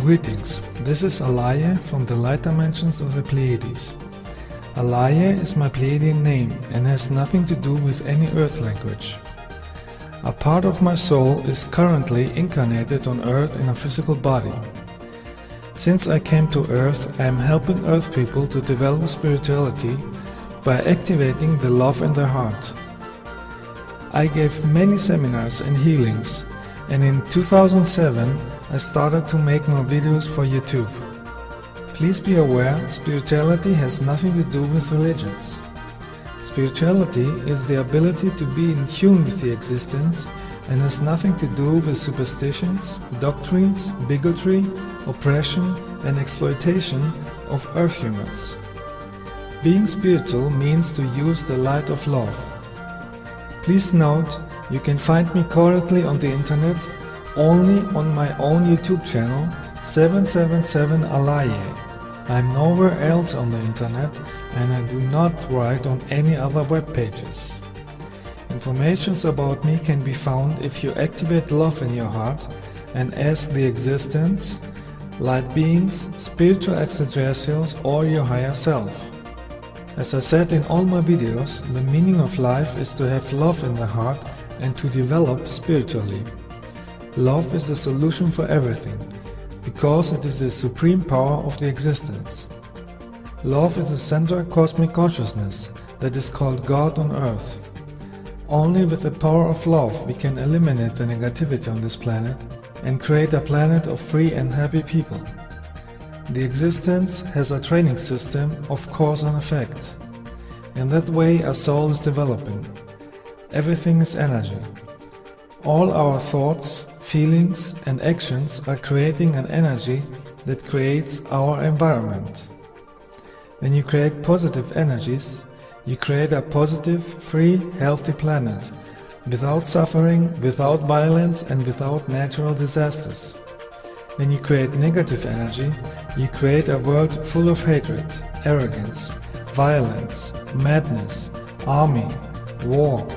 Greetings, this is Alaje from the light dimensions of the Pleiades. Alaje is my Pleiadian name and has nothing to do with any earth language. A part of my soul is currently incarnated on earth in a physical body. Since I came to earth, I am helping earth people to develop spirituality by activating the love in their heart. I gave many seminars and healings, and in 2007 I started to make more videos for YouTube. Please be aware, spirituality has nothing to do with religions. Spirituality is the ability to be in tune with the existence and has nothing to do with superstitions, doctrines, bigotry, oppression and exploitation of earth humans. Being spiritual means to use the light of love. Please note, you can find me currently on the internet only on my own YouTube channel 777 Alaje. I am nowhere else on the internet and I do not write on any other web pages. Information about me can be found if you activate love in your heart and ask the existence, light beings, spiritual extraterrestrials or your higher self. As I said in all my videos, the meaning of life is to have love in the heart and to develop spiritually. Love is the solution for everything, because it is the supreme power of the existence. Love is the central cosmic consciousness that is called God on earth. Only with the power of love we can eliminate the negativity on this planet and create a planet of free and happy people. The existence has a training system of cause and effect. In that way a soul is developing. Everything is energy. All our thoughts, feelings and actions are creating an energy that creates our environment. When you create positive energies, you create a positive, free, healthy planet, without suffering, without violence and without natural disasters. When you create negative energy, you create a world full of hatred, arrogance, violence, madness, army, war,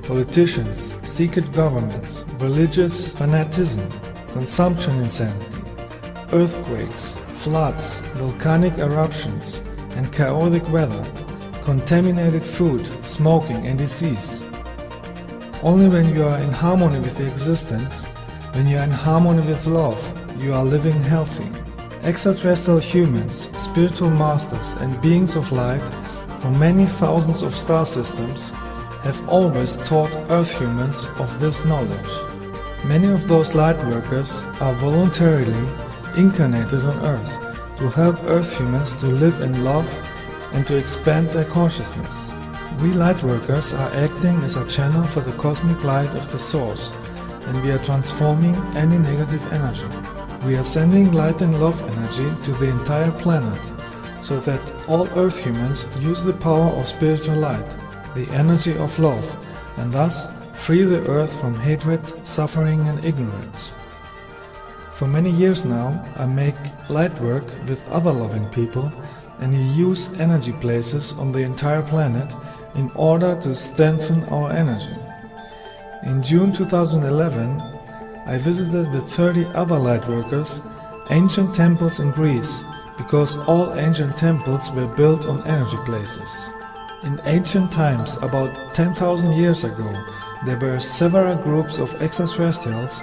politicians, secret governments, religious fanaticism, consumption insanity, earthquakes, floods, volcanic eruptions, and chaotic weather, contaminated food, smoking and disease. Only when you are in harmony with the existence, when you are in harmony with love, you are living healthy. Extraterrestrial humans, spiritual masters and beings of light from many thousands of star systems have always taught Earth humans of this knowledge. Many of those light workers are voluntarily incarnated on Earth to help Earth humans to live in love and to expand their consciousness. We light workers are acting as a channel for the cosmic light of the source, and we are transforming any negative energy. We are sending light and love energy to the entire planet, so that all Earth humans use the power of spiritual light, the energy of love, and thus free the earth from hatred, suffering and ignorance. For many years now, I make light work with other loving people and use energy places on the entire planet in order to strengthen our energy. In June 2011, I visited with 30 other light workers ancient temples in Greece, because all ancient temples were built on energy places. In ancient times, about 10,000 years ago, there were several groups of extraterrestrials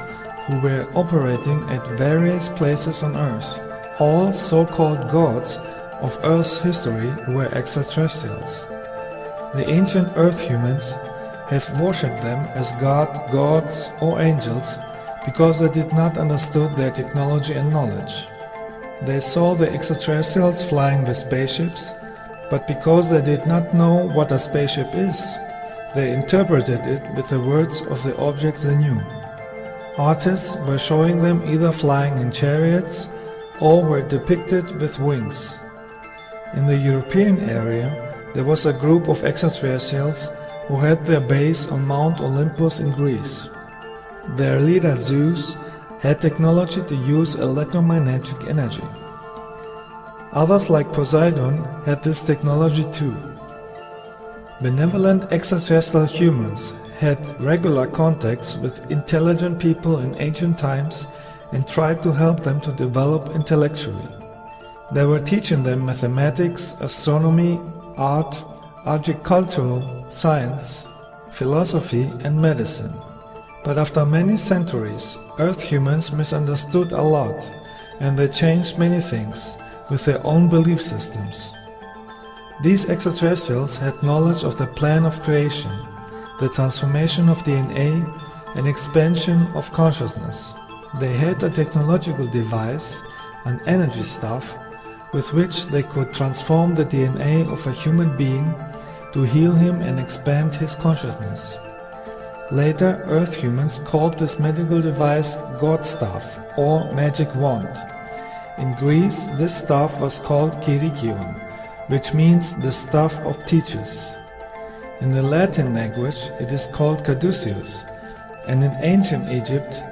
who were operating at various places on Earth. All so-called gods of Earth's history were extraterrestrials. The ancient Earth humans have worshipped them as God, gods or angels because they did not understand their technology and knowledge. They saw the extraterrestrials flying with spaceships, but because they did not know what a spaceship is, they interpreted it with the words of the objects they knew. Artists were showing them either flying in chariots or were depicted with wings. In the European area, there was a group of extraterrestrials who had their base on Mount Olympus in Greece. Their leader Zeus had technology to use electromagnetic energy. Others like Poseidon had this technology too. Benevolent extraterrestrial humans had regular contacts with intelligent people in ancient times and tried to help them to develop intellectually. They were teaching them mathematics, astronomy, art, agricultural, science, philosophy and medicine. But after many centuries, Earth humans misunderstood a lot, and they changed many things with their own belief systems. These extraterrestrials had knowledge of the plan of creation, the transformation of DNA and expansion of consciousness. They had a technological device, an energy staff, with which they could transform the DNA of a human being to heal him and expand his consciousness. Later, Earth humans called this medical device God staff or magic wand. In Greece, this staff was called Kyrikion, which means the staff of teachers. In the Latin language, it is called caduceus, and in ancient Egypt,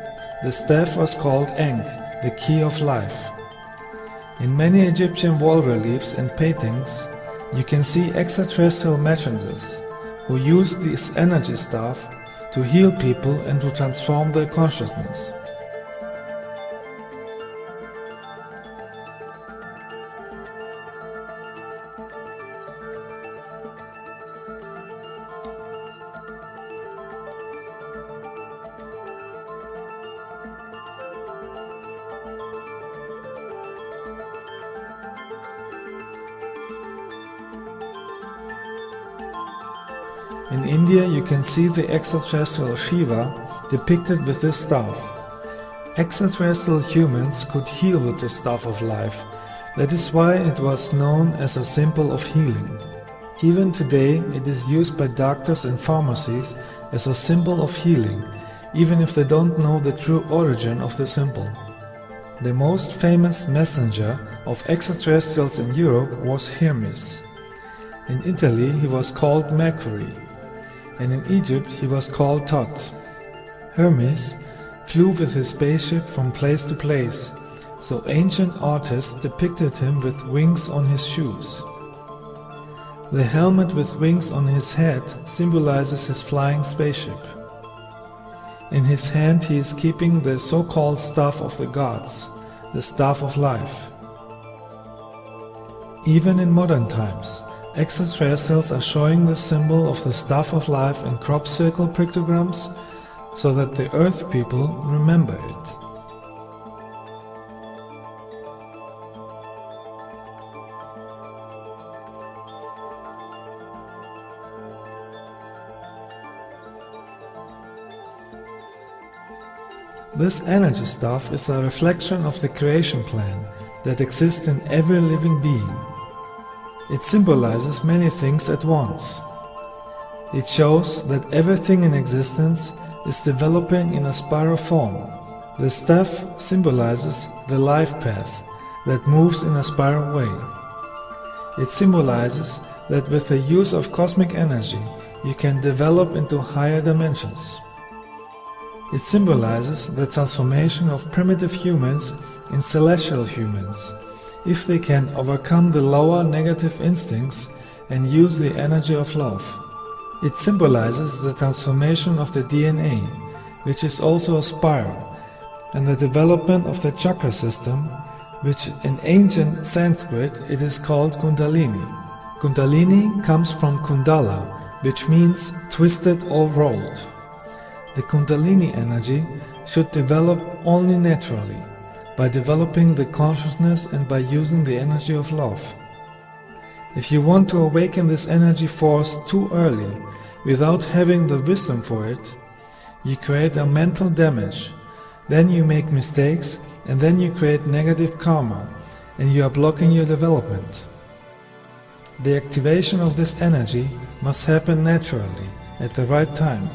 the staff was called Ankh, the key of life. In many Egyptian wall reliefs and paintings, you can see extraterrestrial messengers who use this energy staff to heal people and to transform their consciousness. In India you can see the extraterrestrial Shiva depicted with this staff. Extraterrestrial humans could heal with the staff of life. That is why it was known as a symbol of healing. Even today it is used by doctors and pharmacies as a symbol of healing, even if they don't know the true origin of the symbol. The most famous messenger of extraterrestrials in Europe was Hermes. In Italy he was called Mercury, and in Egypt he was called Thoth. Hermes flew with his spaceship from place to place, so ancient artists depicted him with wings on his shoes. The helmet with wings on his head symbolizes his flying spaceship. In his hand he is keeping the so-called staff of the gods, the staff of life. Even in modern times, extraterrestrials are showing the symbol of the staff of life in crop circle pictograms so that the Earth people remember it. This energy staff is a reflection of the creation plan that exists in every living being. It symbolizes many things at once. It shows that everything in existence is developing in a spiral form. The staff symbolizes the life path that moves in a spiral way. It symbolizes that with the use of cosmic energy you can develop into higher dimensions. It symbolizes the transformation of primitive humans in celestial humans, if they can overcome the lower negative instincts and use the energy of love. It symbolizes the transformation of the DNA, which is also a spiral, and the development of the chakra system, which in ancient Sanskrit it is called Kundalini. Kundalini comes from Kundala, which means twisted or rolled. The Kundalini energy should develop only naturally, by developing the consciousness and by using the energy of love. If you want to awaken this energy force too early, without having the wisdom for it, you create a mental damage, then you make mistakes, and then you create negative karma, and you are blocking your development. The activation of this energy must happen naturally, at the right time.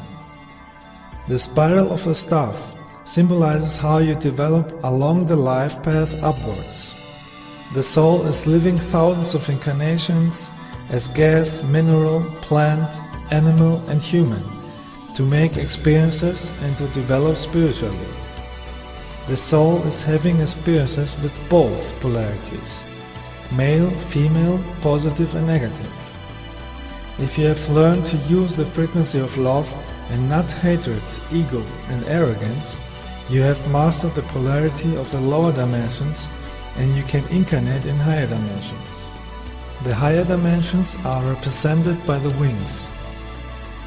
The spiral of the staff symbolizes how you develop along the life path upwards. The soul is living thousands of incarnations as gas, mineral, plant, animal and human to make experiences and to develop spiritually. The soul is having experiences with both polarities, male, female, positive and negative. If you have learned to use the frequency of love and not hatred, ego and arrogance, You have mastered the polarity of the lower dimensions and you can incarnate in higher dimensions. The higher dimensions are represented by the wings.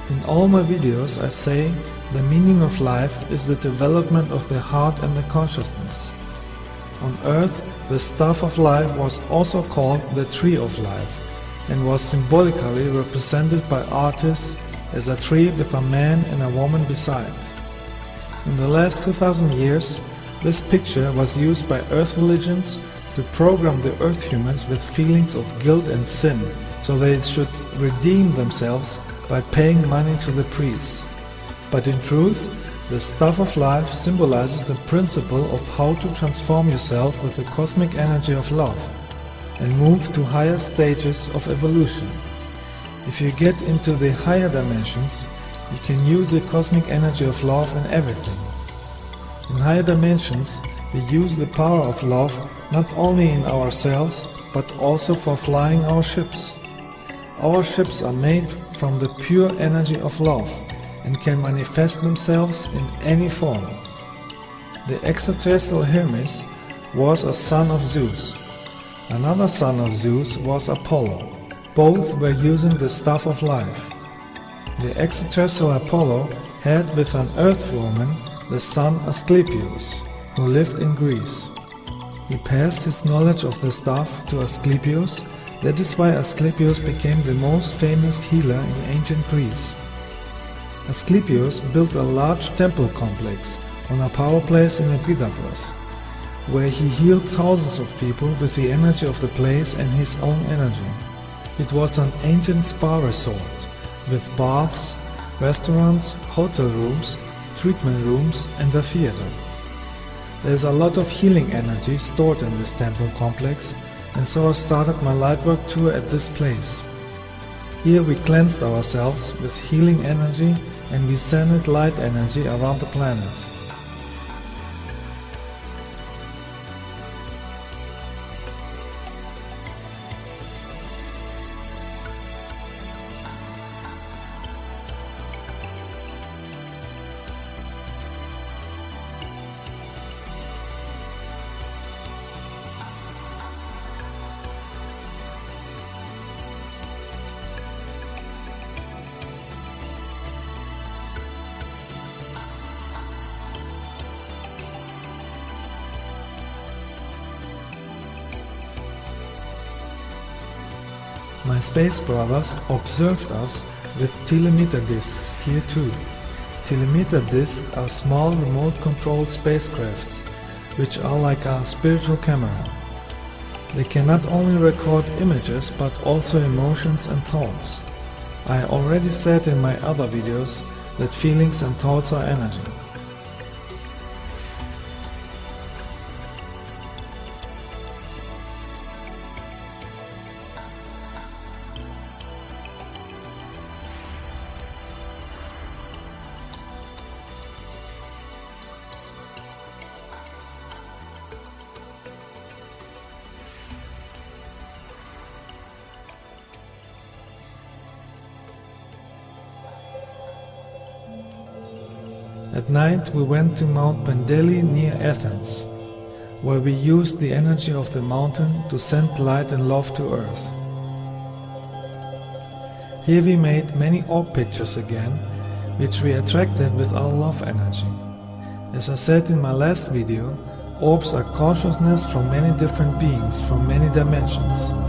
In all my videos I say the meaning of life is the development of the heart and the consciousness. On earth, the staff of life was also called the tree of life and was symbolically represented by artists as a tree with a man and a woman beside. In the last 2000 years, this picture was used by earth religions to program the earth humans with feelings of guilt and sin, so they should redeem themselves by paying money to the priests. But in truth, the staff of life symbolizes the principle of how to transform yourself with the cosmic energy of love and move to higher stages of evolution. If you get into the higher dimensions, you can use the cosmic energy of love in everything. In higher dimensions, we use the power of love not only in ourselves, but also for flying our ships. Our ships are made from the pure energy of love and can manifest themselves in any form. The extraterrestrial Hermes was a son of Zeus. Another son of Zeus was Apollo. Both were using the staff of life. The extraterrestrial Apollo had with an earth woman the son Asclepius, who lived in Greece. He passed his knowledge of the staff to Asclepius. That is why Asclepius became the most famous healer in ancient Greece. Asclepius built a large temple complex on a power place in Epidavros, where he healed thousands of people with the energy of the place and his own energy. It was an ancient spa resort, with baths, restaurants, hotel rooms, treatment rooms and a theater. There is a lot of healing energy stored in this temple complex, and so I started my lightwork tour at this place. Here we cleansed ourselves with healing energy and we centered light energy around the planet. My space brothers observed us with telemeter discs here too. Telemeter discs are small remote-controlled spacecrafts, which are like a spiritual camera. They can not only record images but also emotions and thoughts. I already said in my other videos that feelings and thoughts are energy. At night we went to Mount Pendeli near Athens, where we used the energy of the mountain to send light and love to earth. Here we made many orb pictures again, which we attracted with our love energy. As I said in my last video, orbs are consciousness from many different beings from many dimensions.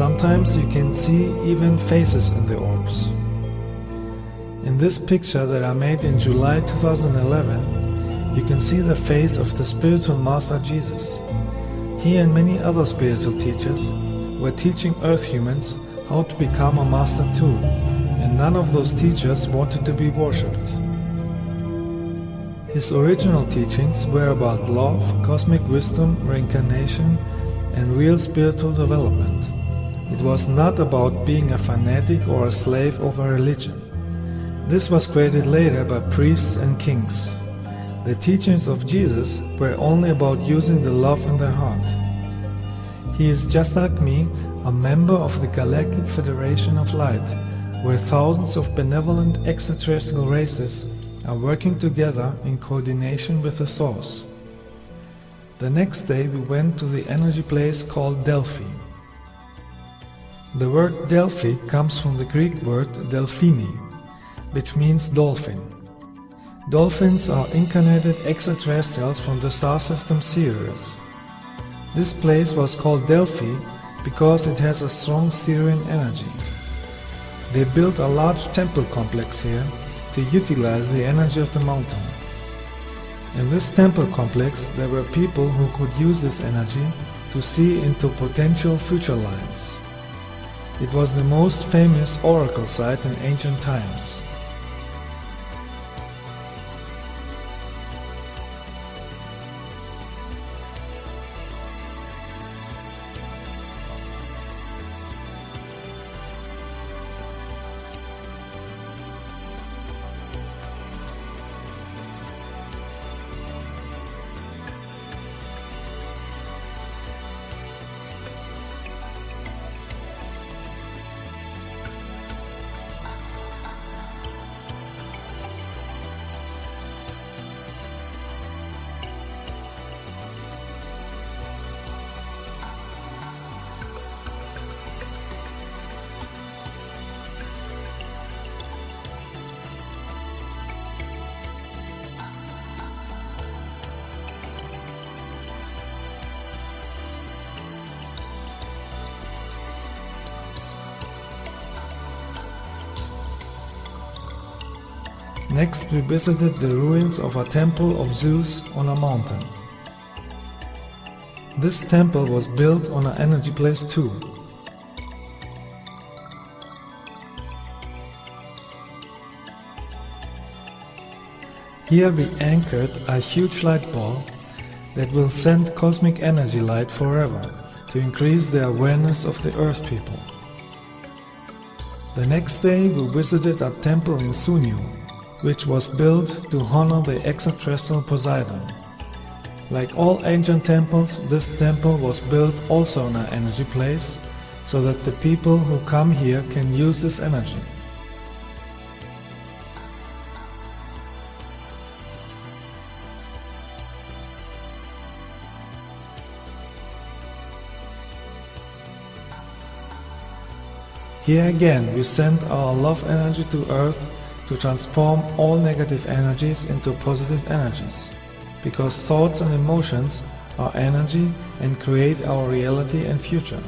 Sometimes you can see even faces in the orbs. In this picture that I made in July 2011, you can see the face of the spiritual master Jesus. He and many other spiritual teachers were teaching Earth humans how to become a master too, and none of those teachers wanted to be worshipped. His original teachings were about love, cosmic wisdom, reincarnation, and real spiritual development. It was not about being a fanatic or a slave of a religion. This was created later by priests and kings. The teachings of Jesus were only about using the love in their heart. He is just like me, a member of the Galactic Federation of Light, where thousands of benevolent extraterrestrial races are working together in coordination with the Source. The next day we went to the energy place called Delphi. The word Delphi comes from the Greek word Delphini, which means dolphin. Dolphins are incarnated extraterrestrials from the star system Sirius. This place was called Delphi because it has a strong Sirian energy. They built a large temple complex here to utilize the energy of the mountain. In this temple complex there were people who could use this energy to see into potential future lines. It was the most famous oracle site in ancient times. Next we visited the ruins of a temple of Zeus on a mountain. This temple was built on an energy place too. Here we anchored a huge light ball that will send cosmic energy light forever to increase the awareness of the Earth people. The next day we visited a temple in Sunyu, which was built to honor the extraterrestrial Poseidon. Like all ancient temples, this temple was built also in an energy place, so that the people who come here can use this energy. Here again we send our love energy to Earth to transform all negative energies into positive energies, because thoughts and emotions are energy and create our reality and future.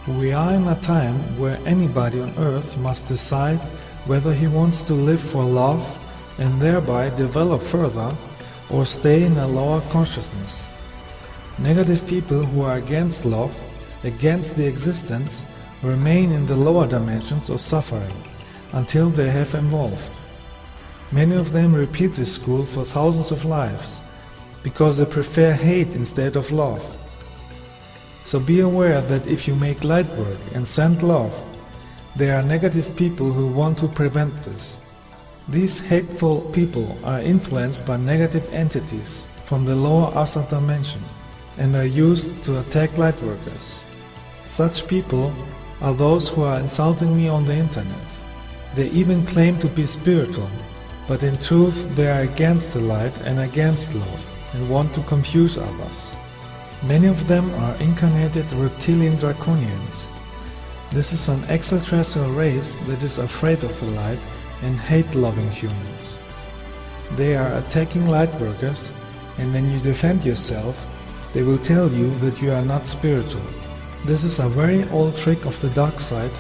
We are in a time where anybody on Earth must decide whether he wants to live for love and thereby develop further, or stay in a lower consciousness. Negative people who are against love, against the existence, remain in the lower dimensions of suffering until they have evolved. Many of them repeat this school for thousands of lives because they prefer hate instead of love. So be aware that if you make light work and send love, there are negative people who want to prevent this. These hateful people are influenced by negative entities from the lower astral dimension and are used to attack lightworkers. Such people are those who are insulting me on the internet. They even claim to be spiritual, but in truth they are against the light and against love and want to confuse others. Many of them are incarnated reptilian draconians. This is an extraterrestrial race that is afraid of the light and hate loving humans. They are attacking lightworkers, and when you defend yourself, they will tell you that you are not spiritual. This is a very old trick of the dark side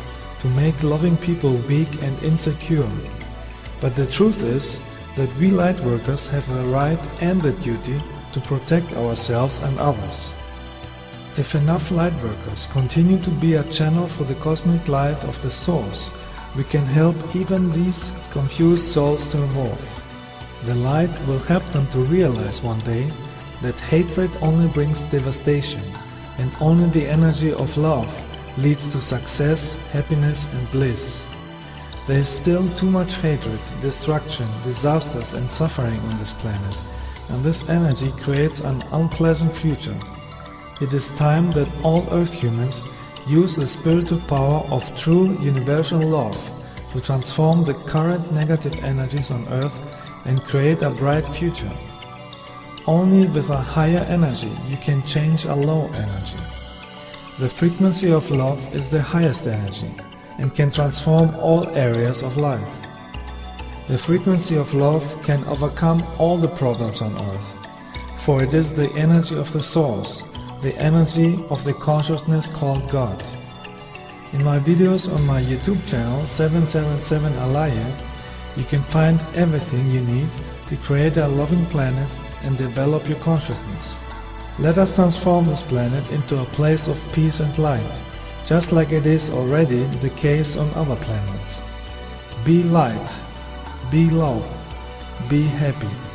to make loving people weak and insecure. But the truth is that we lightworkers have the right and the duty to protect ourselves and others. If enough lightworkers continue to be a channel for the cosmic light of the Source, we can help even these confused souls to evolve. The light will help them to realize one day that hatred only brings devastation, and only the energy of love leads to success, happiness and bliss. There is still too much hatred, destruction, disasters and suffering on this planet, and this energy creates an unpleasant future. It is time that all Earth humans use the spiritual power of true universal love to transform the current negative energies on Earth and create a bright future. Only with a higher energy you can change a low energy. The frequency of love is the highest energy and can transform all areas of life. The frequency of love can overcome all the problems on Earth, for it is the energy of the Source, the energy of the consciousness called God. In my videos on my YouTube channel 777 Alaje, you can find everything you need to create a loving planet and develop your consciousness. Let us transform this planet into a place of peace and light, just like it is already the case on other planets. Be light, be love, be happy.